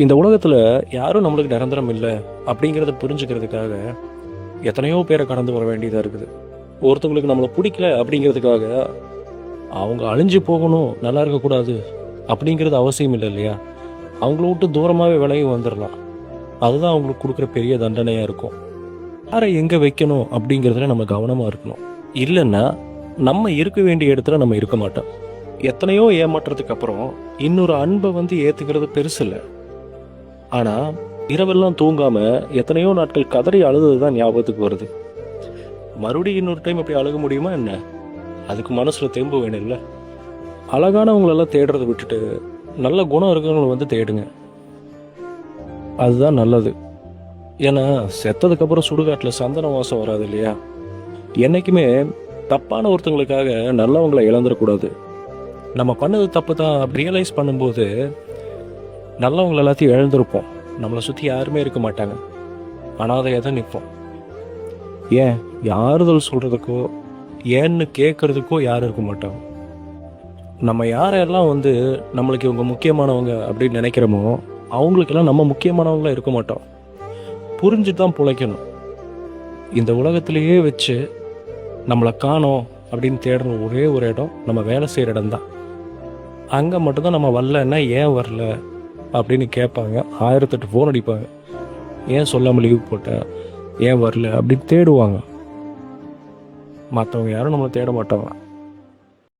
இந்த உலகத்தில் யாரும் நம்மளுக்கு நிரந்தரம் இல்லை அப்படிங்கிறத புரிஞ்சுக்கிறதுக்காக எத்தனையோ பேரை கடந்து வர வேண்டியதாக இருக்குது. ஒருத்தவங்களுக்கு நம்மளை பிடிக்கல அப்படிங்கிறதுக்காக அவங்க அழிஞ்சு போகணும், நல்லா இருக்கக்கூடாது அப்படிங்கிறது அவசியம் இல்லை இல்லையா? அவங்கள விட்டு தூரமாகவே விலகி வந்துடலாம். அதுதான் அவங்களுக்கு கொடுக்குற பெரிய தண்டனையாக இருக்கும். யாரை எங்கே வைக்கணும் அப்படிங்கிறதுல நம்ம கவனமாக இருக்கணும். இல்லைன்னா நம்ம இருக்க வேண்டிய இடத்துல நம்ம இருக்க மாட்டோம். எத்தனையோ ஏமாற்றத்துக்கு அப்புறம் இன்னொரு அன்பை ஏற்றுக்கிறது பெருசு இல்லை. ஆனால் இரவெல்லாம் தூங்காமல் எத்தனையோ நாட்கள் கதறி அழுது தான் ஞாபகத்துக்கு வருது. மறுபடியும் இன்னொரு டைம் அப்படி அழுக முடியுமா என்ன? அதுக்கு மனசில் தெம்பு வேணும் இல்லை? அழகானவங்களெல்லாம் தேடுறதை விட்டுட்டு நல்ல குணம் இருக்கிறவங்களை தேடுங்க. அதுதான் நல்லது. ஏன்னா செத்ததுக்கப்புறம் சுடுகாட்டில் சந்தன வாசம் வராது இல்லையா? என்றைக்குமே தப்பான ஒருத்தங்களுக்காக நல்லவங்களை இழந்துடக்கூடாது. நம்ம பண்ணது தப்பு தான் ரியலைஸ் பண்ணும்போது நல்லவங்களை எல்லாத்தையும் இழந்திருப்போம். நம்மளை சுற்றி யாருமே இருக்க மாட்டாங்க, அனாதையாக தான் நிற்போம். ஏன் யாறுதல் சொல்கிறதுக்கோ ஏன்னு கேட்குறதுக்கோ யாரும் இருக்க மாட்டாங்க. நம்ம யாரெல்லாம் நம்மளுக்கு இவங்க முக்கியமானவங்க அப்படின்னு நினைக்கிறோமோ அவங்களுக்கெல்லாம் நம்ம முக்கியமானவங்களாம் இருக்க மாட்டோம். புரிஞ்சு தான் பிழைக்கணும். இந்த உலகத்திலேயே வச்சு நம்மளை காணோம் அப்படின்னு தேடுற ஒரே ஒரு இடம் நம்ம வேலை செய்கிற இடம்தான். அங்கே மட்டும்தான் நம்ம வரலன்னா ஏன் வரல அப்படின்னு கேட்பாங்க. 1008 ஃபோன் அடிப்பாங்க. ஏன் சொல்லாமல் லீவ் போட்டேன், ஏன் வரல அப்படின்னு தேடுவாங்க. மற்றவங்க யாரும் நம்மளை தேட மாட்டாங்க.